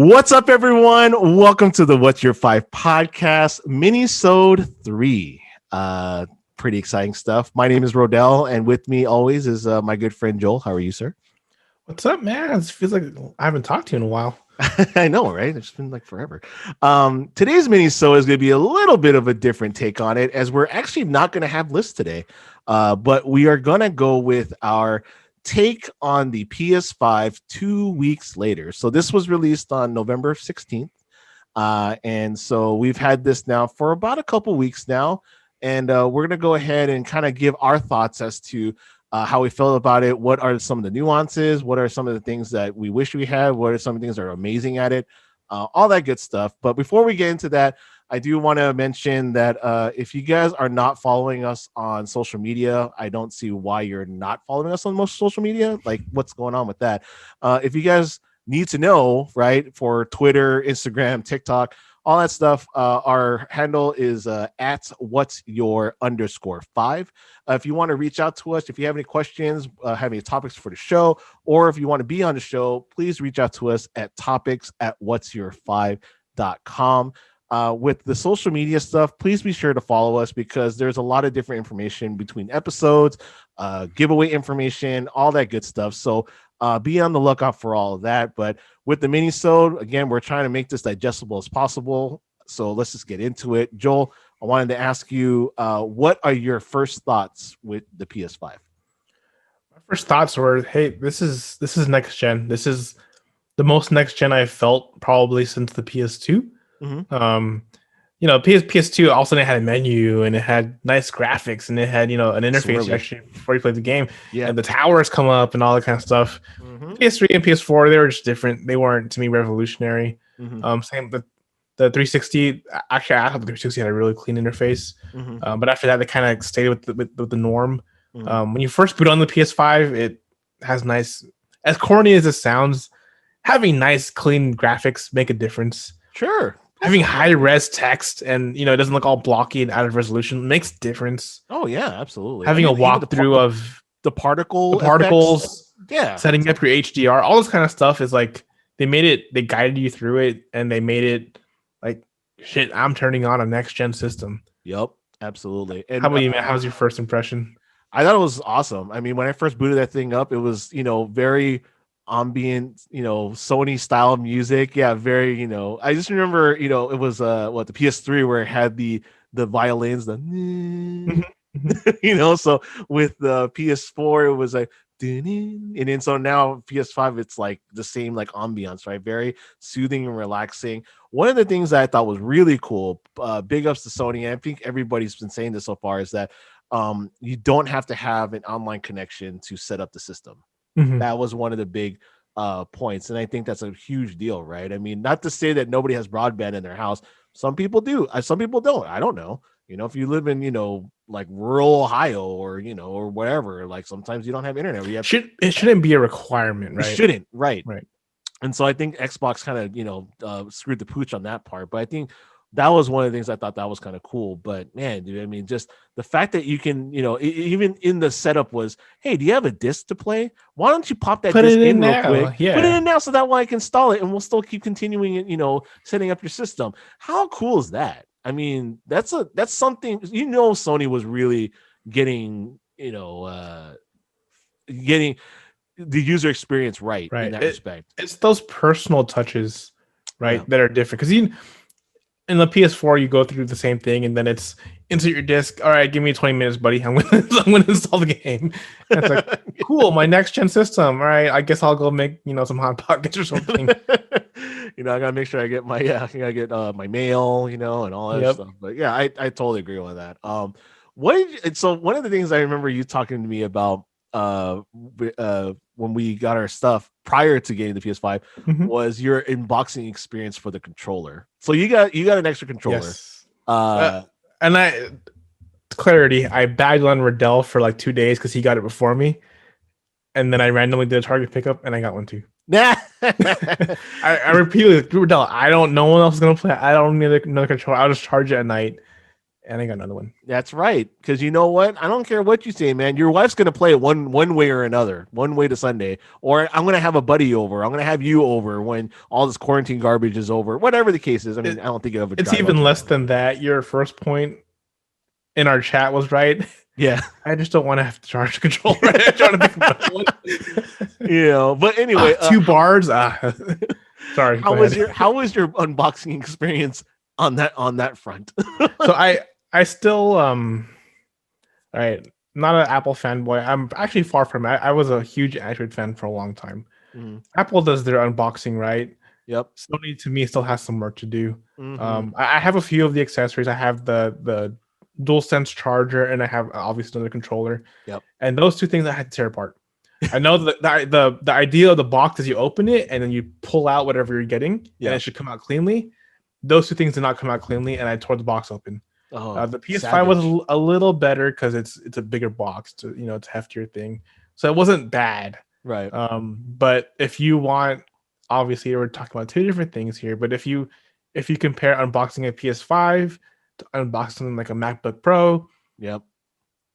What's up, everyone? Welcome to the What's Your Five podcast, Minisode 3. Pretty exciting stuff. My name is Rodell, and with me always is my good friend Joel. How are you, sir? What's up, man? It feels like I haven't talked to you in a while. I know, right? It's been like forever. Today's Minisode is going to be a little bit of a different take on it, as we're actually not going to have lists today, but we are going to go with our take on the PS5 2 weeks later. So this was released on November 16th. And so we've had this now for about a couple weeks now. And we're going to go ahead and kind of give our thoughts as to how we felt about it. What are some of the nuances? What are some of the things that we wish we had? What are some of the things that are amazing at it? All that good stuff. But before we get into that, I do want to mention that if you guys are not following us on social media, I don't see why you're not following us on most social media. Like, what's going on with that? If you guys need to know, right, for Twitter, Instagram, TikTok, all that stuff, our handle is at what's your _5. If you want to reach out to us, if you have any questions, have any topics for the show, or if you want to be on the show, please reach out to us at topics@whatsyour5.com. With the social media stuff, please be sure to follow us because there's a lot of different information between episodes, giveaway information, all that good stuff. So be on the lookout for all of that. But with the Minisode, again, we're trying to make this digestible as possible. So let's just get into it. Joel, I wanted to ask you, what are your first thoughts with the PS5? My first thoughts were, hey, this is next gen. This is the most next gen I've felt probably since the PS2. Mm-hmm. PS2 also had a menu and it had nice graphics and it had, an interface actually before you played the game. Yeah. And the towers come up and all that kind of stuff. Mm-hmm. PS3 and PS4, they were just different. They weren't, to me, revolutionary. Mm-hmm. Same with the 360. Actually, I thought the 360 had a really clean interface. Mm-hmm. But after that, they kind of stayed with the norm. Mm-hmm. When you first boot on the PS5, it has nice, as corny as it sounds, having nice, clean graphics make a difference. Sure. Having high res text and it doesn't look all blocky and out of resolution makes difference. Oh yeah, absolutely. Having a walkthrough of the particles, yeah, setting up your HDR, all this kind of stuff is like they guided you through it and they made it like shit. I'm turning on a next gen system. Yep, absolutely. And how about you, man? How's your first impression? I thought it was awesome. I mean, when I first booted that thing up, it was very ambient, Sony style music. Yeah, very, I just remember, it was the PS3 where it had the violins, so with the PS4 it was like, and then so now PS5 it's like the same like ambiance, right? Very soothing and relaxing. One of the things that I thought was really cool, big ups to Sony, and I think everybody's been saying this so far, is that you don't have to have an online connection to set up the system. Mm-hmm. That was one of the big points, and I think that's a huge deal, right? I mean, not to say that nobody has broadband in their house. Some people do. Some people don't. I don't know. If you live in like rural Ohio or or whatever, like sometimes you don't have internet. It shouldn't be a requirement, right? It shouldn't, right? Right. And so I think Xbox kind of screwed the pooch on that part, but I think that was one of the things I thought that was kind of cool. But man, dude, I mean, just the fact that you can, even in the setup was, hey, do you have a disc to play? Why don't you pop that disc in real quick? Yeah. Put it in now so that way I can install it and we'll still keep continuing it, setting up your system. How cool is that? I mean, that's something, Sony was really getting the user experience right. In that respect. It's those personal touches, right, that are different. Because in the PS4, you go through the same thing, and then it's insert your disc. All right, give me 20 minutes, buddy. I'm gonna install the game. And it's like, cool, my next gen system. All right, I guess I'll go make some Hot Pockets or something. I gotta make sure I get my my mail, and all that stuff. But yeah, I totally agree with that. So one of the things I remember you talking to me about when we got our stuff prior to getting the PS5 was your unboxing experience for the controller. So you got an extra controller. Yes. And clarity, I bagged on Riddell for like 2 days because he got it before me, and then I randomly did a Target pickup and I got one too. I repeatedly, Riddell, I don't know when else is gonna play. I don't need another controller. I'll just charge it at night. And I got another one. That's right. Because you know what? I don't care what you say, man. Your wife's gonna play it one way or another, one way to Sunday. Or I'm gonna have a buddy over. I'm gonna have you over when all this quarantine garbage is over. Whatever the case is. I mean, I don't think you have a It's drive even up less there. than that. Your first point in our chat was right. Yeah. I just don't want to have to charge the controller. I'm trying to think about one. But anyway, 2 bars. Sorry. how was your unboxing experience on that front? So I still all right, not an Apple fanboy. I'm actually far from it. I was a huge Android fan for a long time. Mhm. Apple does their unboxing right. Yep. Sony to me still has some work to do. Mhm. I have a few of the accessories. I have the DualSense charger, and I have obviously another controller. Yep. And those two things I had to tear apart. I know that the idea of the box is you open it and then you pull out whatever you're getting, Yeah. and it should come out cleanly. Those two things did not come out cleanly, and I tore the box open. Oh, The PS5 savage. was a little better because it's a bigger box, to it's a heftier thing, so it wasn't bad. Right. But if you want, obviously we're talking about two different things here. But if you compare unboxing a PS5 to unboxing like a MacBook Pro, Yep.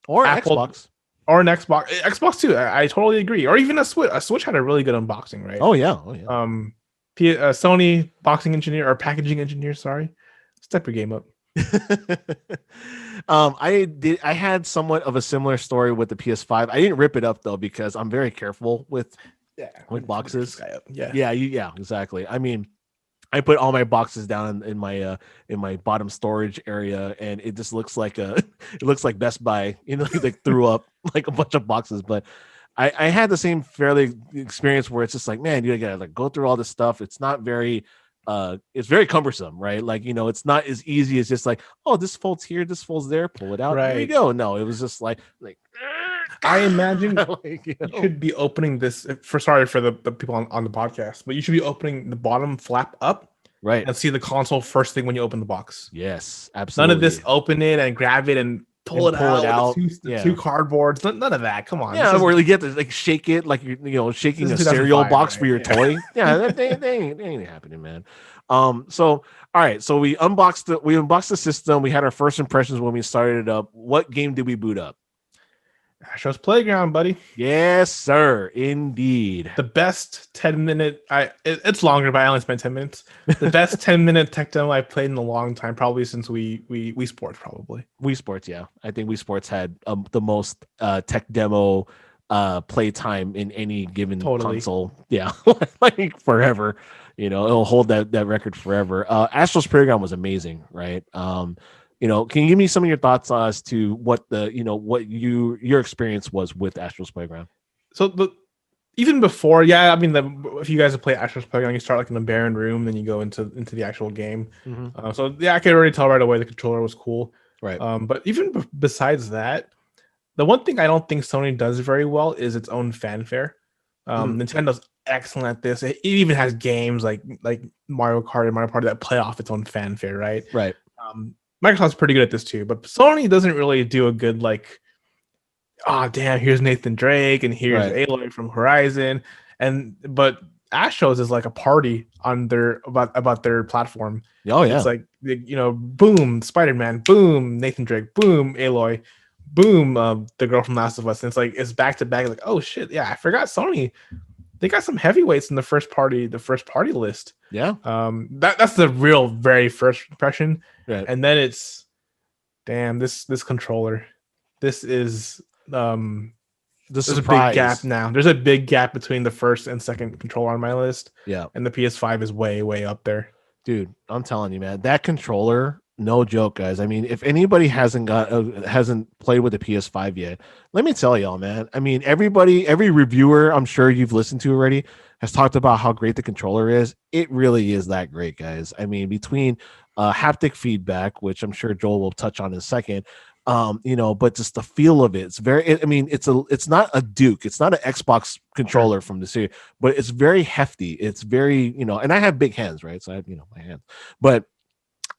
Or Apple, Xbox. or an Xbox too, I totally agree. Or even a Switch. A Switch had a really good unboxing, right? Oh yeah. Sony boxing engineer or packaging engineer, sorry, step your game up. I had somewhat of a similar story with the PS5. I didn't rip it up though because I'm very careful with boxes. Yeah, exactly. I mean, I put all my boxes down in my bottom storage area, and it just looks like it looks like Best Buy. They threw up like a bunch of boxes. But I had the same fairly experience where it's just like, man, you gotta like go through all this stuff. It's not very it's very cumbersome, right? Like, it's not as easy as just like, oh, this folds here, this folds there, pull it out, there you Right. go. No, it was just like I imagine like, you should be opening this sorry for the people on the podcast, but you should be opening the bottom flap up, right, and see the console first thing when you open the box. yes, absolutely. None of this open it and grab it and pull it out. The two cardboards. None of that. Come on. Yeah, or you get to like shake it like you're shaking a cereal box for your toy. Yeah, that ain't happening, man. So all right, so we unboxed the system. We had our first impressions when we started it up. What game did we boot up? Astro's Playground, buddy. Yes, sir. Indeed. The best 10-minute. It's longer, but I only spent 10 minutes. The best 10-minute tech demo I played in a long time, probably since Wii Sports, probably. Wii Sports, yeah. I think Wii Sports had the most tech demo play time in any given console. Yeah, like forever. It'll hold that record forever. Astro's Playground was amazing, right? Can you give me some of your thoughts as to what your experience was with Astro's Playground? So even before, if you guys have played Astro's Playground, you start like in a barren room, then you go into the actual game. Mm-hmm. So yeah, I could already tell right away the controller was cool. Right. But even besides that, the one thing I don't think Sony does very well is its own fanfare. Nintendo's excellent at this. It even has games like Mario Kart and Mario Party that play off its own fanfare, right? Right. Microsoft's pretty good at this too, but Sony doesn't really do a good like, oh damn, here's Nathan Drake and here's Aloy from Horizon, but Astros is like a party on their about their platform. Oh yeah, it's like boom, Spider-Man, boom, Nathan Drake, boom, Aloy, boom, the girl from Last of Us, and it's back to back. Like, oh shit, yeah, I forgot Sony. They got some heavyweights in the first party list. Yeah. That's the real very first impression. Right. And then it's damn, this controller. This is there's a big gap now. There's a big gap between the first and second controller on my list. Yeah. And the PS5 is way, way up there. Dude, I'm telling you, man, that controller, no joke, guys. I mean, if anybody hasn't played with the PS5 yet, let me tell y'all, man. I mean, every reviewer I'm sure you've listened to already has talked about how great the controller is. It really is that great, guys. I mean, between haptic feedback, which I'm sure Joel will touch on in a second, but just the feel of it. It's it's not a Duke. It's not an Xbox controller from the series, but it's very hefty. It's very, and I have big hands, right? So I have, my hands, but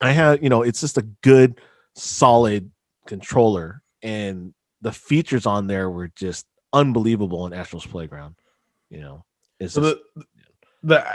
I have, it's just a good, solid controller, and the features on there were just unbelievable in Astro's Playground.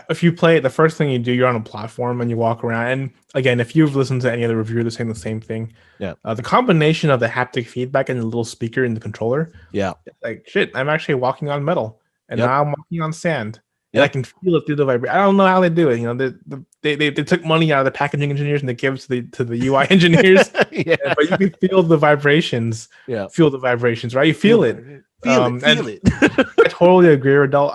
if you play it, the first thing you do, you're on a platform and you walk around. And again, if you've listened to any other reviewer, they're saying the same thing. Yeah. The combination of the haptic feedback and the little speaker in the controller, Yeah. like shit, I'm actually walking on metal, and Yep. now I'm walking on sand, and I Yep. can feel it through the vibration. I don't know how they do it. You know, they took money out of the packaging engineers and they gave it to the UI engineers. Yeah. But you can feel the vibrations. Yeah. Feel the vibrations, right? You feel it. Feel And it. I totally agree, Radel.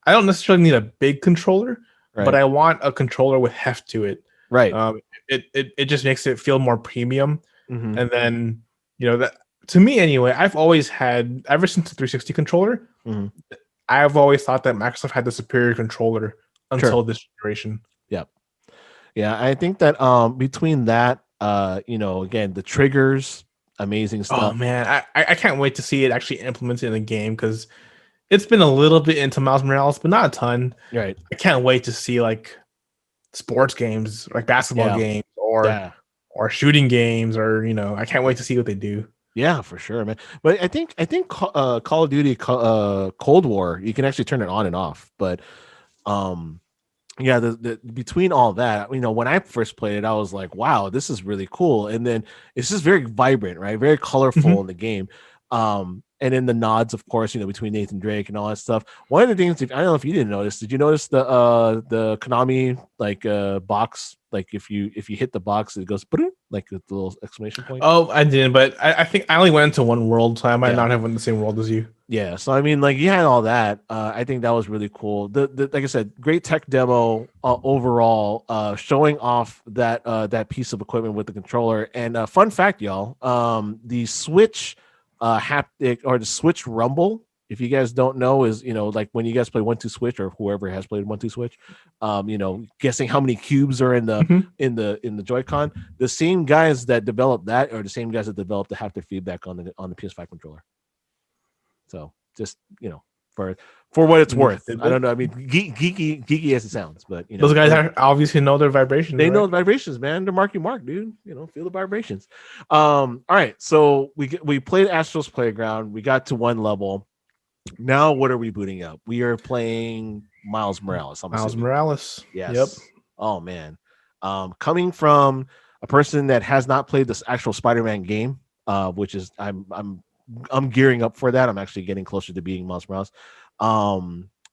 I don't necessarily need a big controller, Right. but I want a controller with heft to it. Right. It just makes it feel more premium. Mhm. And then, you know, that to me anyway, I've always had, ever since the 360 controller, Mhm. I've always thought that Microsoft had the superior controller until Sure. this generation. Yeah, I think that between that, you know, again, the triggers, amazing Oh stuff. man, I can't wait to see it actually implemented in the game, because it's been a little bit into Miles Morales, but not a ton. Right. I can't wait to see like sports games, like basketball Yeah. games, or Yeah. shooting games, or you know, I can't wait to see what they do. Yeah, for sure, man. But I think Call of Duty Cold War, you can actually turn it on and off. But yeah, the between all that, you know, when I first played it, I was like, wow, this is really cool. And then it's just very vibrant, right? Very colorful in the game. And then the nods, of course, you know, between Nathan Drake and all that stuff. One of the things, I don't know if you didn't notice, did you notice the Konami like box? Like if you hit the box, it goes like with the little exclamation point. Oh, I didn't, but I think I only went into one world, so I might not have went in the same world as you. Yeah, so I mean, like you had all that. I think that was really cool. The like I said, great tech demo overall, showing off that piece of equipment with the controller. And fun fact, y'all, the Switch haptic or the Switch Rumble, if you guys don't know, is, you know, like when you guys play 1-2 Switch, or whoever has played 1-2 Switch, you know, guessing how many cubes are in the Joy-Con. The same guys that developed that are the same guys that developed the haptic feedback on the PS5 controller. So just, you know, for what it's worth. I don't know. I mean, geeky as it sounds, but you know, those guys obviously know their vibrations. They know the vibrations, man. They're Marky Mark, dude. You know, feel the vibrations. All right. So we played Astro's Playground. We got to one level. Now what are we booting up? We are playing Miles Morales. Miles Morales. Yes. Yep. Oh man. Coming from a person that has not played this actual Spider-Man game, which is I'm gearing up for that. I'm actually getting closer to beating Miles Morales.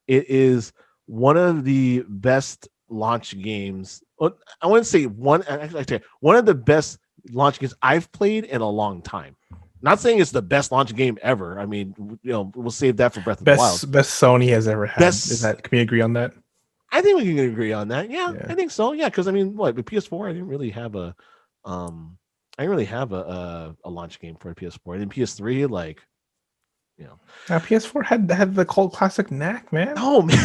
It is one of the best launch games. I wouldn't say one. Actually, one of the best launch games I've played in a long time. Not saying it's the best launch game ever. I mean, you know, we'll save that for Breath of the Wild. Best Sony has ever had. Can we agree on that? I think we can agree on that. Yeah. I think so. Yeah, because I mean, with PS4, I didn't really have a launch game for a PS4. And then PS3, like, you know, PS4 had the cult classic knack, man. Oh man,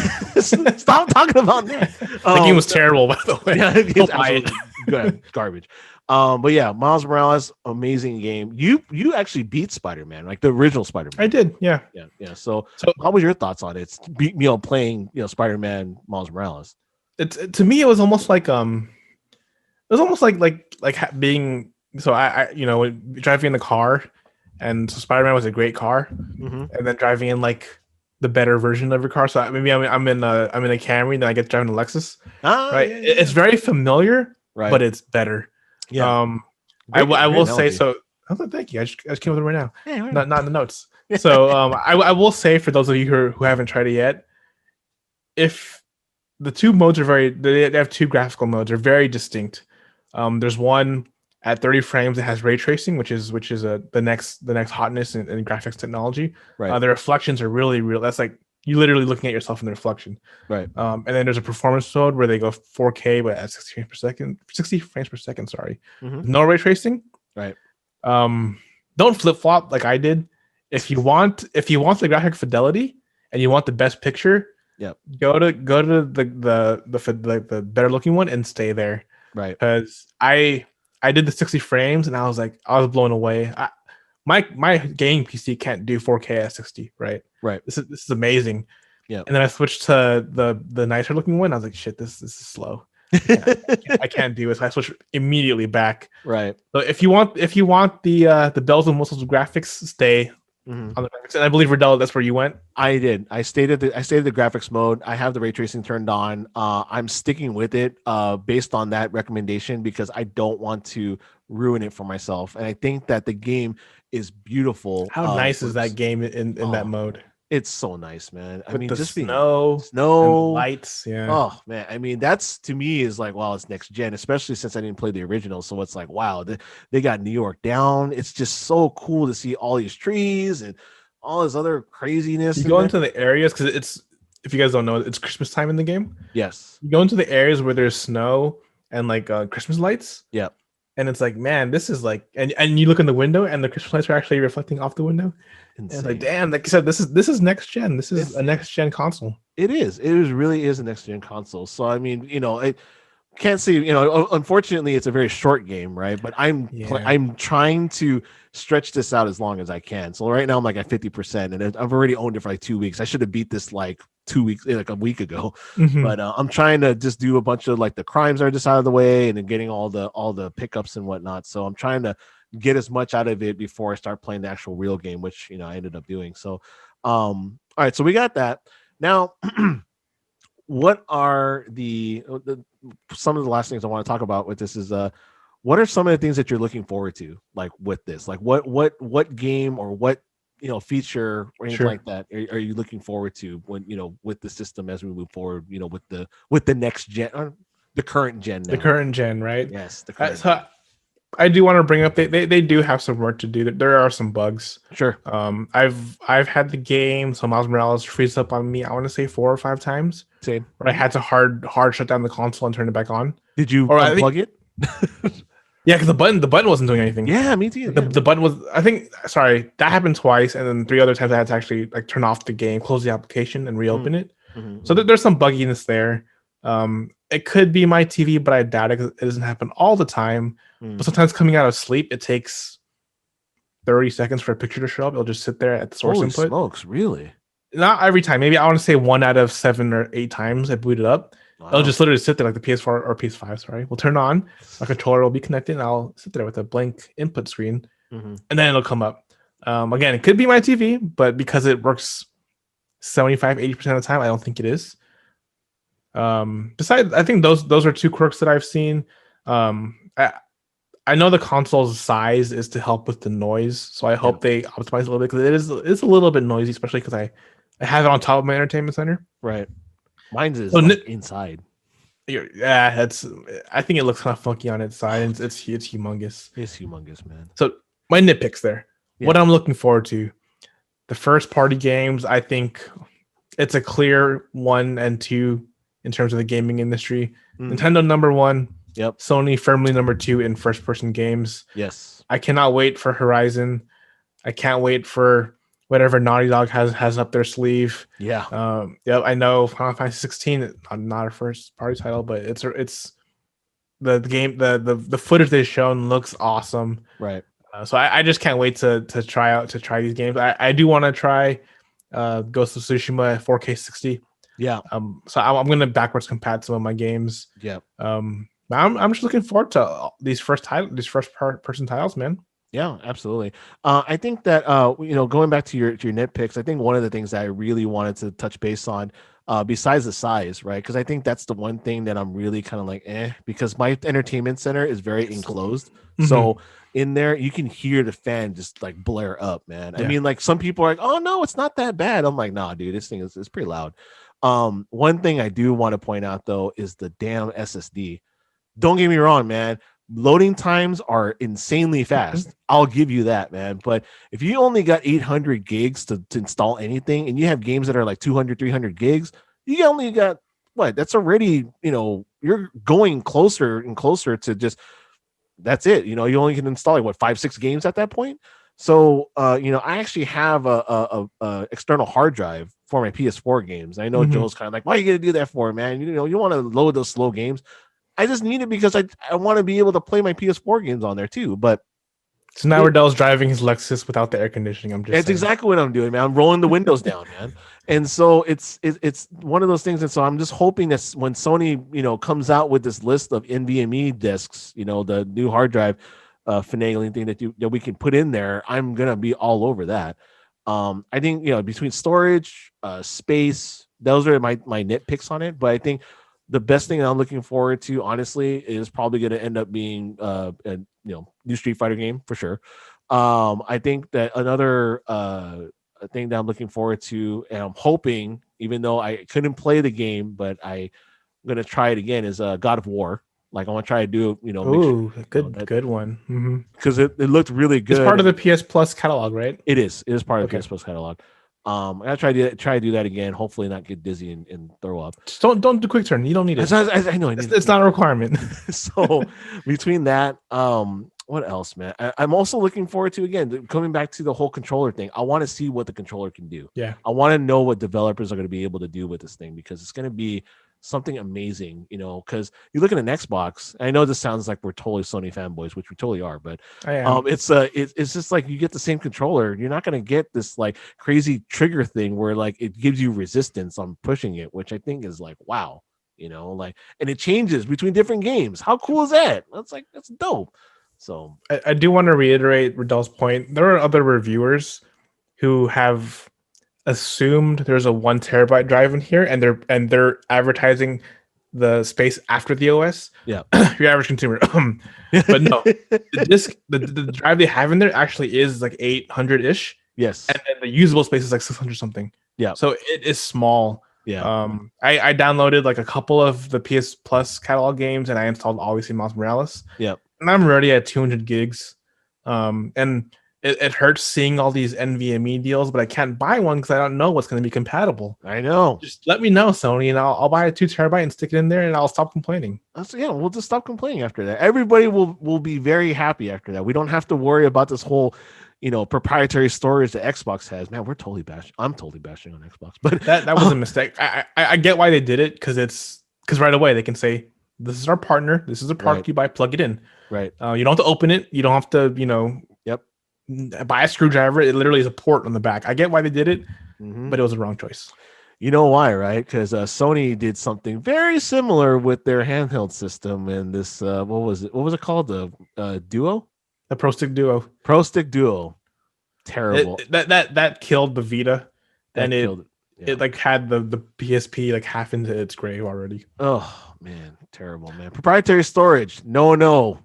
stop talking about that. The game was terrible, by the way. Yeah, it's absolutely garbage. But yeah, Miles Morales, amazing game. You actually beat Spider-Man, like the original Spider-Man. I did, yeah. So how was your thoughts on it? Playing, you know, Spider-Man Miles Morales. To me, it was almost like being, so I you know, driving in the car, and so Spider-Man was a great car, and then driving in like the better version of your car. So maybe I'm in a Camry, then I get driving a Lexus. Right, it's very familiar, right, but it's better. Yeah. I will say so. Oh, thank you. I just came with it right now. Yeah, right. Not in the notes. So I will say, for those of you who haven't tried it yet, if the two modes are they have two graphical modes, are very distinct. There's one at 30 frames that has ray tracing, which is the next hotness in graphics technology. Right. The reflections are really real. That's like you literally looking at yourself in the reflection. Right. And then there's a performance mode where they go 4K but at 60 frames per second. Sorry. No ray tracing. Right. Don't flip flop like I did. If you want the graphic fidelity and you want the best picture, go to the better looking one and stay there. Right. Because I did the 60 frames and I was blown away. My gaming PC can't do 4K at 60. Right. This is amazing. Yeah. And then I switched to the nicer looking one. I was like, shit, this is slow. I can't do it. So I switched immediately back. Right. So if you want the bells and whistles of graphics, stay. Mhm. on the graphics. And I believe Riddell, that's where you went. I did. I stayed at the graphics mode. I have the ray tracing turned on. I'm sticking with it based on that recommendation because I don't want to ruin it for myself. And I think that the game is beautiful. How nice is that game in that Oh, mode it's so nice, man. I with mean, the just being snow and the snow. lights? Yeah, Oh man, I mean that's to me is like wow, it's next gen, especially since I didn't play the original. So it's like wow, they got New York down. It's just so cool to see all these trees and all this other craziness you in go there. into the areas because it's, if you guys don't know, it's Christmas time in the game. Yes. You go into the areas where there's snow and like Christmas lights, Yeah. and it's like, man, this is like, and you look in the window and the Christmas lights are actually reflecting off the window. And it's like, Insane. damn, like you said, this is next gen. This is It's a next gen console. it is. It is really is a next gen console. So I mean, I can't say unfortunately it's a very short game, right? But Yeah. I'm trying to stretch this out as long as I can. So right now I'm like at 50%, and I've already owned it for like 2 weeks. I should have beat this like 2 weeks, like a week ago. Mhm. But I'm trying to just do a bunch of like the crimes are just out of the way, and then getting all the pickups and whatnot. So I'm trying to get as much out of it before I start playing the actual real game, which I ended up doing. So all right, so we got that now. What are the some of the last things I want to talk about with this is what are some of the things that you're looking forward to like with this, like what game or what feature or anything Sure. like that are you looking forward to when with the system as we move forward with the next gen or the current gen now. The current gen, right? Yes, the current So I do want to bring up they do have some work to do. There are some bugs. Sure. I've had the game, so Miles Morales freeze up on me, I want to say 4 or 5 times. Same. Where I had to hard shut down the console and turn it back on. Did you Or I unplug think, it? yeah, because the button wasn't doing anything. Yeah, me too. The button was, I think, sorry, that happened twice, and then 3 other times I had to actually like turn off the game, close the application, and reopen it. Mm-hmm. So there's some bugginess there. It could be my TV, but I doubt it because it doesn't happen all the time. But sometimes coming out of sleep, it takes 30 seconds for a picture to show up. It'll just sit there at the source Holy input. smokes, really? Not every time. Maybe I want to say 1 out of 7 or 8 times I boot it up. Wow. It'll just literally sit there like the PS4 or PS5. Sorry, we'll turn on. My controller will be connected, and I'll sit there with a blank input screen, and then it'll come up. Again, it could be my TV, but because it works 75-80% of the time, I don't think it is. Besides, I think those are 2 quirks that I've seen. I know the console's size is to help with the noise, so I hope they optimize a little bit because it's a little bit noisy, especially because I have it on top of my entertainment center. Right. Mine's is inside. Yeah, that's. I think it looks kind of funky on its side. And it's humongous. It's humongous, man. So my nitpicks there. Yeah. What I'm looking forward to, the first party games. I think it's a clear 1 and 2 in terms of the gaming industry. Nintendo number 1. Yep. Sony firmly number 2 in first person games. Yes. I cannot wait for Horizon. I can't wait for whatever Naughty Dog has up their sleeve. Yeah. Yeah, I know Final Fantasy 16, not a first party title, but it's the game, the footage they've shown looks awesome. Right. So I just can't wait to try these games. I do want to try Ghost of Tsushima 4K 60. Yeah. So I'm going to backwards compat some of my games. Yeah. I'm just looking forward to these first person titles, man. Yeah, absolutely. I think that going back to your nitpicks, I think one of the things that I really wanted to touch base on, besides the size, right? Because I think that's the one thing that I'm really kind of like, because my entertainment center is very enclosed. So in there, you can hear the fan just like blare up, man. Yeah. I mean, like some people are like, oh no, it's not that bad. I'm like, nah, dude, this thing is pretty loud. One thing I do want to point out though is the damn SSD. Don't get me wrong, man. Loading times are insanely fast. I'll give you that, man. But if you only got 800 gigs to install anything and you have games that are like 200, 300 gigs, you only got what? That's already, you're going closer and closer to just, that's it. You only can install like 5-6 games at that point. So, I actually have a external hard drive for my PS4 games. I know Joel's kind of like, why are you going to do that for, man? You want to load those slow games. I just need it because I want to be able to play my PS4 games on there too. But so now Riddell's driving his Lexus without the air conditioning. That's exactly what I'm doing, man. I'm rolling the windows down, man. And so it's one of those things. And so I'm just hoping that when Sony, comes out with this list of NVMe disks, the new hard drive finagling thing that we can put in there, I'm gonna be all over that. I think between storage, space, those are my nitpicks on it. But I think the best thing that I'm looking forward to, honestly, is probably going to end up being a new Street Fighter game for sure. I think that another thing that I'm looking forward to, and I'm hoping, even though I couldn't play the game, but I'm gonna try it again, is God of War. Like I want to try to do, make sure Ooh, good one. Mm-hmm. because it looked really good. It's part of the PS Plus catalog, right? It is. It is part of the Okay. PS Plus catalog. I gotta try to do that again. Hopefully, not get dizzy and throw up. Just don't do quick turn. You don't need it. I know. It's not a requirement. So between that, what else, man? I'm also looking forward to, again, coming back to the whole controller thing. I want to see what the controller can do. Yeah. I want to know what developers are going to be able to do with this thing, because it's going to be something amazing, because you look at an Xbox. I know this sounds like we're totally Sony fanboys, which we totally are, but it's just like you get the same controller. You're not going to get this like crazy trigger thing where like it gives you resistance on pushing it, which I think is like, wow, like, and it changes between different games. How cool is that? That's dope. So I do want to reiterate Riddell's point. There are other reviewers who have assumed there's a 1 terabyte drive in here, and they're advertising the space after the OS. Yeah, your average consumer. But no, the drive they have in there actually is like 800 ish. Yes, and then the usable space is like 600 something. Yeah, so it is small. Yeah. I downloaded like a couple of the PS Plus catalog games, and I installed obviously Miles Morales. Yeah. And I'm already at 200 gigs. And it hurts seeing all these NVMe deals, but I can't buy one because I don't know what's going to be compatible. I know. Just let me know, Sony, and I'll buy a 2 terabyte and stick it in there, and I'll stop complaining. We'll just stop complaining after that. Everybody will be very happy after that. We don't have to worry about this whole proprietary storage that Xbox has. Man, we're totally bashing. I'm totally bashing on Xbox, but that was a mistake. I get why they did it, because right away they can say, this is our partner. This is a product you buy. Plug it in. Right. You don't have to open it. You don't have to buy a screwdriver. It literally is a port on the back. I get why they did it, but it was the wrong choice. You know why, right? Because Sony did something very similar with their handheld system, and this what was it called? The Duo. The Pro Stick Duo. Pro Stick Duo. Terrible. That killed the Vita, and it like had the PSP like half into its grave already. Oh man, terrible, man. Proprietary storage. No.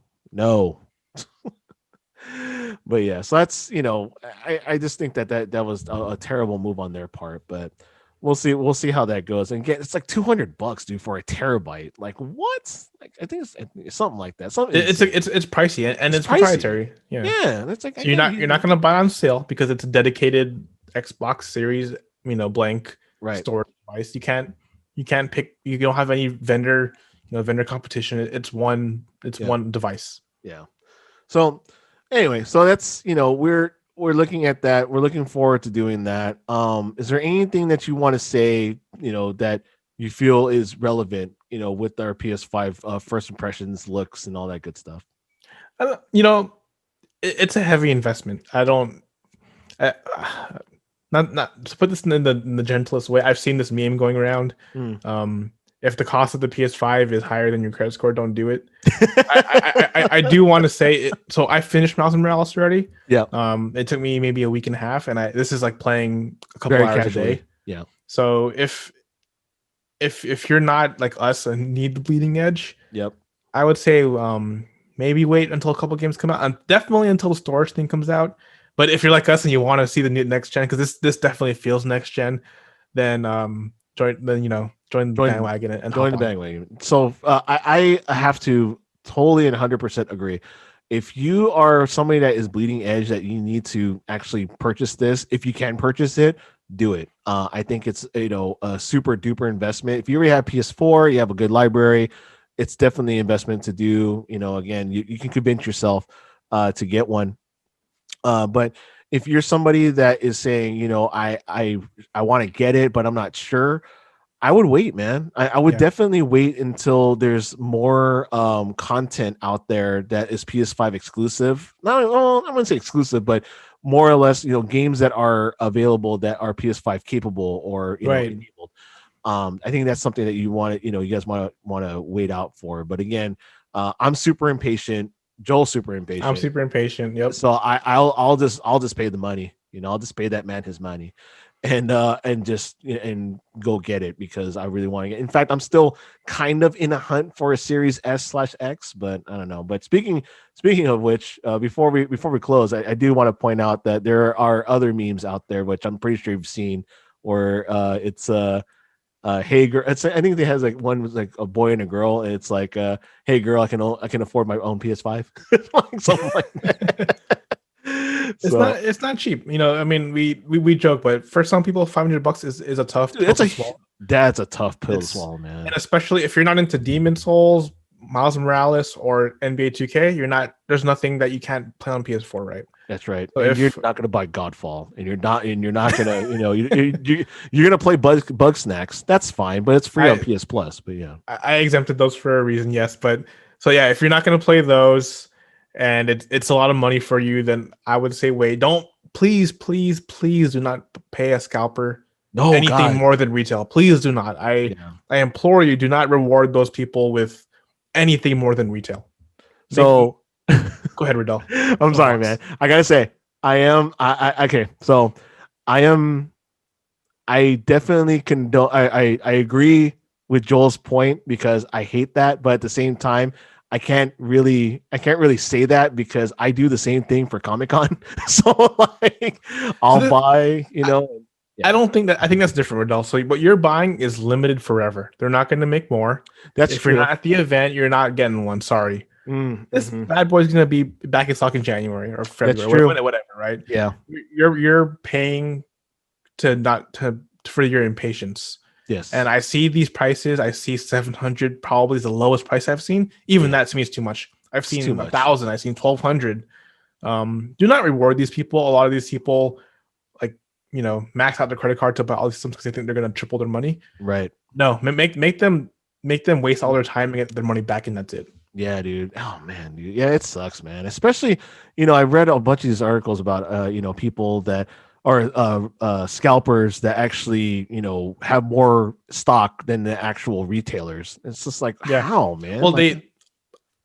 But yeah, so that's I just think that was a terrible move on their part, but we'll see how that goes. And again, it's like $200, dude, for a terabyte. Like what? Like I think it's something like that. It's pricey, and it's proprietary. Yeah. That's like, so you're not gonna buy it on sale because it's a dedicated Xbox Series, blank storage device. You can't pick. You don't have any vendor competition. It's one device. Yeah. So anyway, so that's we're looking at that. We're looking forward to doing that. Is there anything that you want to say, that you feel is relevant, with our PS5 first impressions, looks, and all that good stuff? It's a heavy investment. I don't. Not to put this in the gentlest way. I've seen this meme going around. If the cost of the PS5 is higher than your credit score, don't do it. I do want to say it. So I finished Miles Morales already. Yeah. It took me maybe a week and a half, and this is like playing a couple Very hours casually. a day. Yeah. So if you're not like us and need the bleeding edge, yep, I would say maybe wait until a couple games come out, and definitely until the storage thing comes out. But if you're like us and you want to see the new next gen, because this definitely feels next gen, then join the bandwagon and join the bandwagon. So I have to totally and 100% agree. If you are somebody that is bleeding edge, that you need to actually purchase this, if you can purchase it, do it. I think it's a super duper investment. If you already have PS4, you have a good library, it's definitely an investment to do. Again, you can convince yourself to get one. But if you're somebody that is saying, I want to get it, but I'm not sure, I would wait, man. I would definitely wait until there's more content out there that is PS5 exclusive. I wouldn't say exclusive, but more or less, games that are available that are PS5 capable or enabled. I think that's something that you want to, you guys want to wait out for. But again, I'm super impatient. Joel's super impatient. I'm super impatient. Yep. So I'll just pay the money. I'll just pay that man his money, and just and go get it because I really want to get. In fact, I'm still kind of in a hunt for a Series S/X, but I don't know. But speaking of which, before we close, I do want to point out that there are other memes out there which I'm pretty sure you've seen, where it's hey girl, I think they has like one was like a boy and a girl, and it's like hey girl, I can afford my own PS5, like something like that. So It's not cheap. I mean, we joke, but for some people, $500 is a tough dude, pill to swallow. that's a tough pill to It's swallow, man. And especially if you're not into Demon Souls, Miles Morales, or NBA 2K, there's nothing that you can't play on PS4, right? That's right. So And you're not going to buy Godfall, and you're not going to, you're going to play Bug Snacks. That's fine, but it's free on PS Plus. But yeah, I exempted those for a reason, yes. But so yeah, if you're not going to play those, and it's a lot of money for you, then I would say wait. Don't please do not pay a scalper anything more than retail. Please do not. I implore you, do not reward those people with anything more than retail. So go ahead, Riddell. I'm sorry, man. I gotta say, okay. So I definitely condone. I agree with Joel's point because I hate that, but at the same time, I can't really say that because I do the same thing for Comic-Con. So like, I'll buy, I don't think that. I think that's different, Riddell. So what you're buying is limited forever. They're not going to make more. That's if true. You're not at the event, you're not getting one. Sorry. This bad boy's going to be back in stock in January or February. That's true. Whatever, right? Yeah. You're paying for your impatience. Yes. And I see these prices. I see 700 probably is the lowest price I've seen. Even that to me is too much. I've seen 1,000. I've seen 1,200. Do not reward these people. A lot of these people max out their credit card to buy all these things because they think they're going to triple their money. Right. No, make them waste all their time and get their money back, and that's it. Yeah, dude. Oh man, dude. Yeah, it sucks, man. Especially, I read a bunch of these articles about people that are scalpers that actually, have more stock than the actual retailers. It's just like, how, man? Well,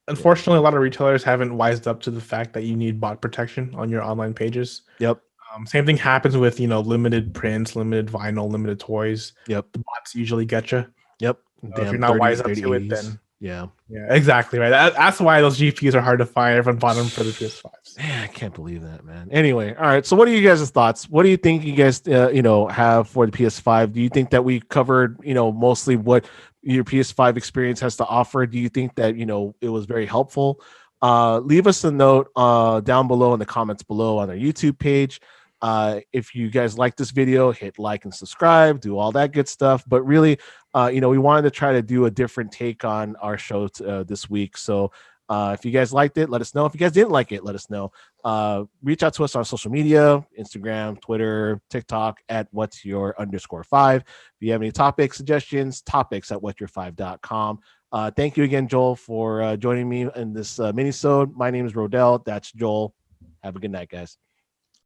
unfortunately, a lot of retailers haven't wised up to the fact that you need bot protection on your online pages. Yep. Same thing happens with limited prints, limited vinyl, limited toys. Yep. The bots usually get you. Yep. If you're not 30, wise up 30, to 80s. it, then yeah, exactly right. That's why those GPs are hard to find. Everyone bought them for the PS5s. Man, I can't believe that, man. Anyway, all right. So, what are you guys' thoughts? What do you think you guys, have for the PS5? Do you think that we covered, mostly what your PS5 experience has to offer? Do you think that it was very helpful? Leave us a note down below in the comments below on our YouTube page. If you guys like this video, hit like and subscribe, do all that good stuff. But really, we wanted to try to do a different take on our show this week. So if you guys liked it, let us know. If you guys didn't like it, let us know. Reach out to us on social media, Instagram, Twitter, TikTok at what's your _5. If you have any topic suggestions, topics at whatyour5.com. Thank you again, Joel, for joining me in this minisode. My name is Rodell. That's Joel. Have a good night, guys.